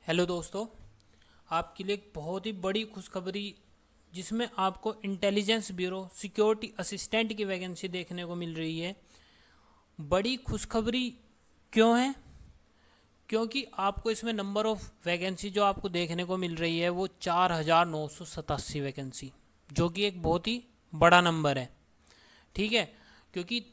Hello दोस्तों, आपके लिए एक बहुत ही बड़ी खुशखबरी जिसमें आपको इंटेलिजेंस ब्यूरो सिक्योरिटी असिस्टेंट की वैकेंसी देखने को मिल रही है। बड़ी खुशखबरी क्यों है? क्योंकि आपको इसमें नंबर ऑफ वैकेंसी जो आपको देखने को मिल रही है वो 4,987 वैकेंसी, जो कि एक बहुत ही बड़ा नंबर है। ठीक है, क्योंकि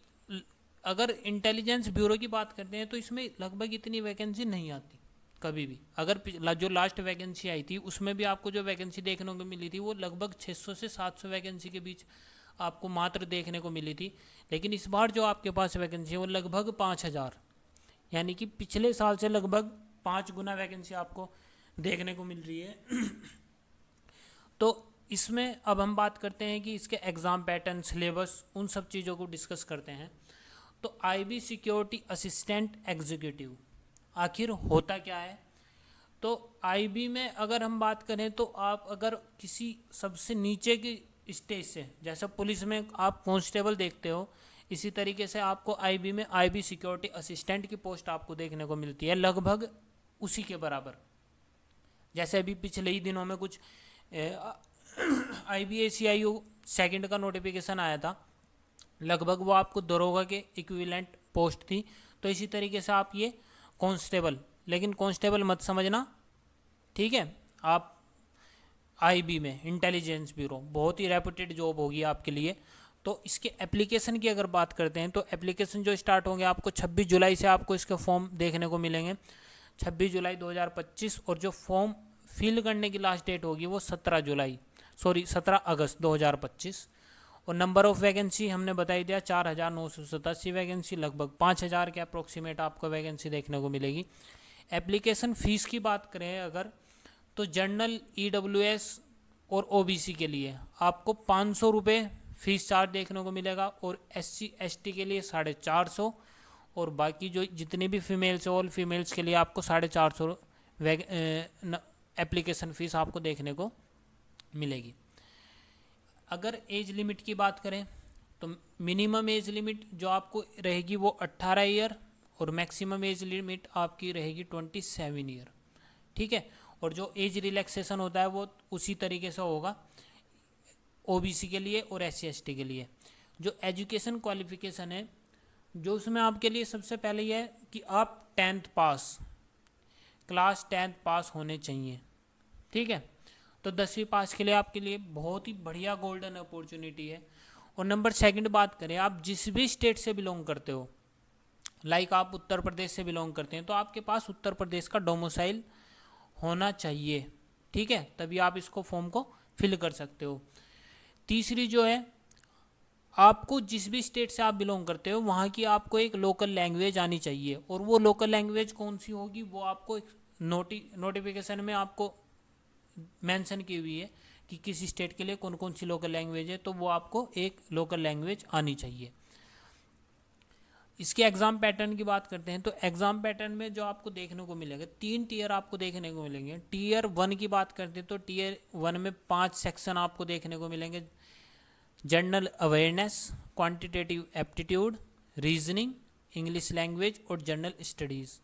अगर इंटेलिजेंस ब्यूरो की बात करते हैं तो इसमें लगभग इतनी वैकेंसी नहीं आती कभी भी। अगर जो लास्ट वैकेंसी आई थी उसमें भी आपको जो वैकेंसी देखने को मिली थी वो लगभग 600 से 700 वैकेंसी के बीच आपको मात्र देखने को मिली थी। लेकिन इस बार जो आपके पास वैकेंसी है वो लगभग 5,000, यानी कि पिछले साल से लगभग 5 गुना वैकेंसी आपको देखने को मिल रही है। तो इसमें अब हम बात करते हैं कि इसके एग्ज़ाम पैटर्न, सिलेबस, उन सब चीज़ों को डिस्कस करते हैं। तो आईबी सिक्योरिटी असिस्टेंट एग्जीक्यूटिव आखिर होता क्या है? तो आईबी में अगर हम बात करें तो आप अगर किसी सबसे नीचे की स्टेज से, जैसा पुलिस में आप कांस्टेबल देखते हो, इसी तरीके से आपको आईबी में आईबी सिक्योरिटी असिस्टेंट की पोस्ट आपको देखने को मिलती है, लगभग उसी के बराबर। जैसे अभी पिछले ही दिनों में कुछ IBACIO सेकंड का नोटिफिकेशन आया था, लगभग वो आपको दरोगा के इक्विवेलेंट पोस्ट थी। तो इसी तरीके से आप ये कांस्टेबल, लेकिन कांस्टेबल मत समझना, ठीक है। आप आईबी में इंटेलिजेंस ब्यूरो बहुत ही रेपुटेड जॉब होगी आपके लिए। तो इसके एप्लीकेशन की अगर बात करते हैं तो एप्लीकेशन जो स्टार्ट होंगे आपको 26 जुलाई से आपको इसके फॉर्म देखने को मिलेंगे, 26 जुलाई 2025। और जो फॉर्म फिल करने की लास्ट डेट होगी वो 17 अगस्त 2025। और नंबर ऑफ़ वैकेंसी हमने बताई दिया 4,987 वैकेंसी, लगभग 5,000 के अप्रोक्सीमेट आपको वैकेंसी देखने को मिलेगी। एप्लीकेशन फ़ीस की बात करें अगर, तो जनरल, EWS और OBC के लिए आपको 500 रुपये फ़ीस चार्ज देखने को मिलेगा, और SC ST के लिए 450, और बाकी जो जितनी भी फीमेल्स, ऑल फीमेल्स के लिए आपको 450 एप्लीकेशन फ़ीस आपको देखने को मिलेगी। अगर एज लिमिट की बात करें तो मिनिमम एज लिमिट जो आपको रहेगी वो 18 ईयर, और मैक्सिमम एज लिमिट आपकी रहेगी 27 ईयर, ठीक है। और जो एज रिलैक्सेशन होता है वो उसी तरीके से होगा OBC के लिए और SC ST के लिए। जो एजुकेशन क्वालिफिकेशन है, जो उसमें आपके लिए सबसे पहले यह है कि आप 10th पास, क्लास 10th पास होने चाहिए, ठीक है। तो 10वीं पास के लिए आपके लिए बहुत ही बढ़िया गोल्डन अपॉर्चुनिटी है। और नंबर सेकंड बात करें, आप जिस भी स्टेट से बिलोंग करते हो, लाइक आप उत्तर प्रदेश से बिलोंग करते हैं तो आपके पास उत्तर प्रदेश का डोमिसाइल होना चाहिए, ठीक है, तभी आप इसको फॉर्म को फिल कर सकते हो। तीसरी जो है, आपको जिस भी स्टेट से आप बिलोंग करते हो वहाँ की आपको एक लोकल लैंग्वेज आनी चाहिए, और वो लोकल लैंग्वेज कौन सी होगी वो आपको नोटिफिकेशन में आपको मेंशन की हुई है कि किसी स्टेट के लिए कौन कौन सी लोकल लैंग्वेज है, तो वो आपको एक लोकल लैंग्वेज आनी चाहिए। इसके एग्ज़ाम पैटर्न की बात करते हैं तो एग्ज़ाम पैटर्न में जो आपको देखने को मिलेगा 3 टीयर आपको देखने को मिलेंगे। टीयर 1 की बात करते हैं तो टीयर 1 में 5 सेक्शन आपको देखने को मिलेंगे: general awareness, quantitative aptitude, reasoning, English language और जनरल स्टडीज़।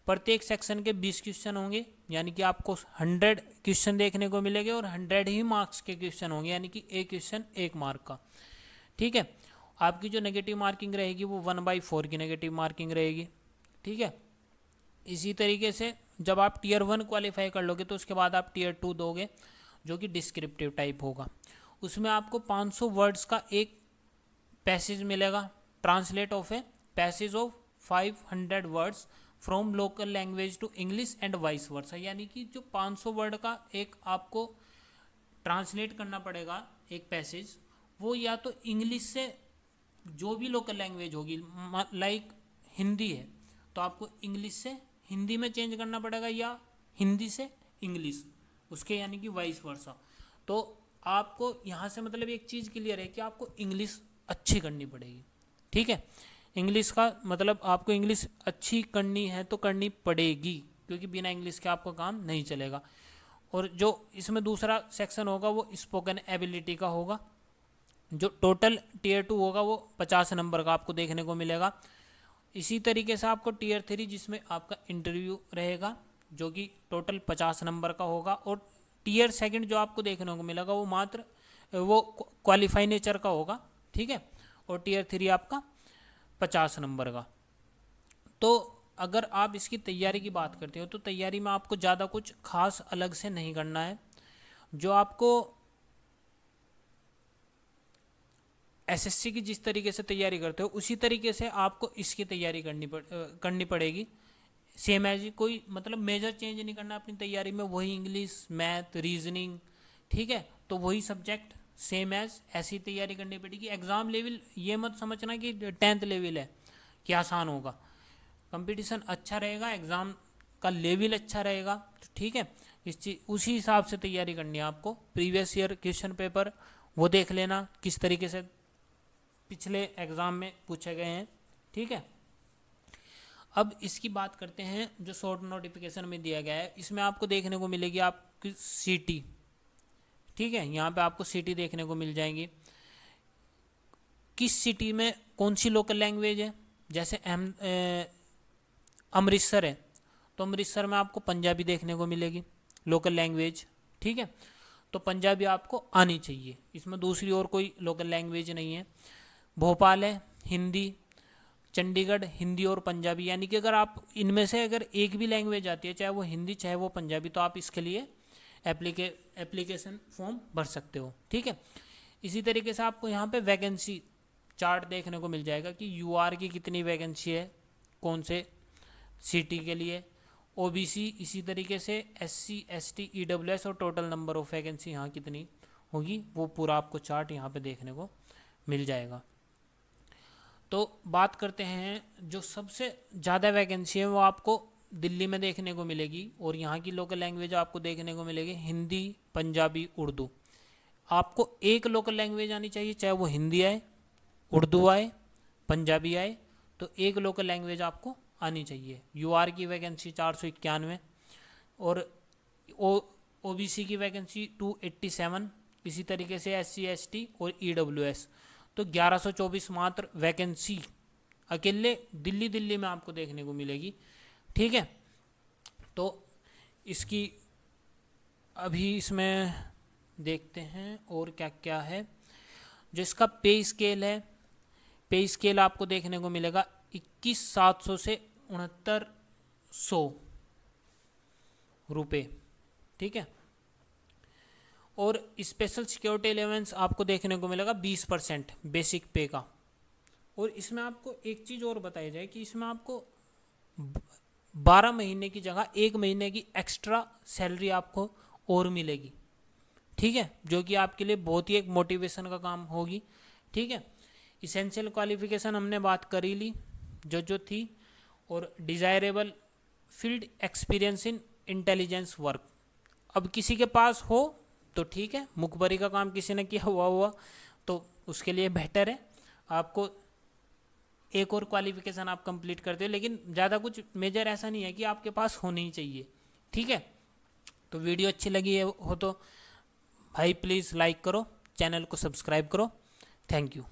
प्रत्येक सेक्शन के 20 क्वेश्चन होंगे, यानी कि आपको 100 क्वेश्चन देखने को मिलेंगे, और 100 ही मार्क्स के क्वेश्चन होंगे, यानी कि एक क्वेश्चन 1 मार्क का, ठीक है। आपकी जो नेगेटिव मार्किंग रहेगी वो 1/4 की नेगेटिव मार्किंग रहेगी, ठीक है। इसी तरीके से जब आप टीयर 1 क्वालिफाई कर लोगे तो उसके बाद आप टीयर 2 दोगे, जो कि डिस्क्रिप्टिव टाइप होगा। उसमें आपको 500 वर्ड्स का एक पैसेज मिलेगा, translate of a passage of 500 words from local language to English and vice versa, यानी कि जो 500 वर्ड का एक आपको ट्रांसलेट करना पड़ेगा एक पैसेज, वो या तो इंग्लिश से जो भी लोकल लैंग्वेज होगी, लाइक हिंदी है तो आपको इंग्लिश से हिंदी में चेंज करना पड़ेगा, या हिंदी से इंग्लिश, उसके यानी कि वाइस वर्सा। तो आपको यहाँ से मतलब एक चीज़ क्लियर है कि आपको इंग्लिश अच्छी करनी पड़ेगी, ठीक है। इंग्लिश का मतलब आपको इंग्लिश अच्छी करनी है तो करनी पड़ेगी, क्योंकि बिना इंग्लिश के आपका काम नहीं चलेगा। और जो इसमें दूसरा सेक्शन होगा वो स्पोकन एबिलिटी का होगा। जो टोटल टीयर 2 होगा वो 50 नंबर का आपको देखने को मिलेगा। इसी तरीके से आपको टीयर 3 जिसमें आपका इंटरव्यू रहेगा, जो कि टोटल 50 नंबर का होगा। और टीयर सेकंड जो आपको देखने को मिलेगा वो मात्र वो क्वालिफाई नेचर का होगा, ठीक है। और टीयर 3 आपका 50 नंबर का। तो अगर आप इसकी तैयारी की बात करते हो तो तैयारी में आपको ज़्यादा कुछ खास अलग से नहीं करना है। जो आपको एसएससी की जिस तरीके से तैयारी करते हो उसी तरीके से आपको इसकी तैयारी करनी पड़ेगी। सेम एज, कोई मतलब मेजर चेंज नहीं करना अपनी तैयारी में, वही इंग्लिश, मैथ, रीजनिंग, ठीक है। तो वही सब्जेक्ट सेम एज ऐसी तैयारी करनी पड़ेगी। एग्ज़ाम लेवल ये मत समझना कि 10th लेवल है कि आसान होगा। कंपटीशन अच्छा रहेगा, एग्ज़ाम का लेवल अच्छा रहेगा, तो ठीक है। इस चीज उसी हिसाब से तैयारी करनी है आपको। प्रीवियस ईयर क्वेश्चन पेपर वो देख लेना किस तरीके से पिछले एग्ज़ाम में पूछे गए हैं, ठीक है। अब इसकी बात करते हैं जो शॉर्ट नोटिफिकेशन में दिया गया है। इसमें आपको देखने को मिलेगी आपकी सिटी, ठीक है। यहाँ पे आपको सिटी देखने को मिल जाएंगी। किस सिटी में कौन सी लोकल लैंग्वेज है। जैसे अमृतसर है तो अमृतसर में आपको पंजाबी देखने को मिलेगी लोकल लैंग्वेज, ठीक है। तो पंजाबी आपको आनी चाहिए, इसमें दूसरी और कोई लोकल लैंग्वेज नहीं है। भोपाल है हिंदी, चंडीगढ़ हिंदी और पंजाबी, यानी कि अगर आप इनमें से अगर एक भी लैंग्वेज आती है, चाहे वो हिंदी चाहे वो पंजाबी, तो आप इसके लिए एप्लीकेशन फॉर्म भर सकते हो, ठीक है। इसी तरीके से आपको यहाँ पे वैकेंसी चार्ट देखने को मिल जाएगा कि यूआर की कितनी वैकेंसी है कौन से सिटी के लिए, ओबीसी इसी तरीके से, एससी एसटी ईडब्ल्यूएस और टोटल नंबर ऑफ वैकेंसी यहाँ कितनी होगी, वो पूरा आपको चार्ट यहाँ पे देखने को मिल जाएगा। तो बात करते हैं जो सबसे ज़्यादा वैकेंसी है वो आपको दिल्ली में देखने को मिलेगी। और यहाँ की लोकल लैंग्वेज आपको देखने को मिलेगी हिंदी, पंजाबी, उर्दू। आपको एक लोकल लैंग्वेज आनी चाहिए, चाहे वो हिंदी आए, उर्दू आए, पंजाबी आए, तो एक लोकल लैंग्वेज आपको आनी चाहिए। यूआर की वैकेंसी 491 और ओबीसी की वैकेंसी 287, इसी तरीके से एससी एसटी और ईडब्ल्यूएस। तो 1124 मात्र वैकेंसी अकेले दिल्ली में आपको देखने को मिलेगी, ठीक है। तो इसकी अभी इसमें देखते हैं और क्या क्या है। जो इसका पे स्केल है, पे स्केल आपको देखने को मिलेगा 21,700 से 6900 रुपये, ठीक है। और स्पेशल सिक्योरिटी अलाउंस आपको देखने को मिलेगा 20% बेसिक पे का। और इसमें आपको एक चीज़ और बताई जाए कि इसमें आपको 12 महीने की जगह 1 महीने की एक्स्ट्रा सैलरी आपको और मिलेगी, ठीक है, जो कि आपके लिए बहुत ही एक मोटिवेशन का काम होगी, ठीक है। इसेंशियल क्वालिफिकेशन हमने बात कर ही ली जो थी। और desirable field experience in intelligence work, अब किसी के पास हो तो ठीक है, मुखबरी का काम किसी ने किया हुआ तो उसके लिए बेटर है। आपको एक और क्वालिफिकेशन आप कंप्लीट करते हो, लेकिन ज़्यादा कुछ मेजर ऐसा नहीं है कि आपके पास होनी ही चाहिए, ठीक है। तो वीडियो अच्छी लगी है हो तो भाई प्लीज़ लाइक करो, चैनल को सब्सक्राइब करो। Thank you.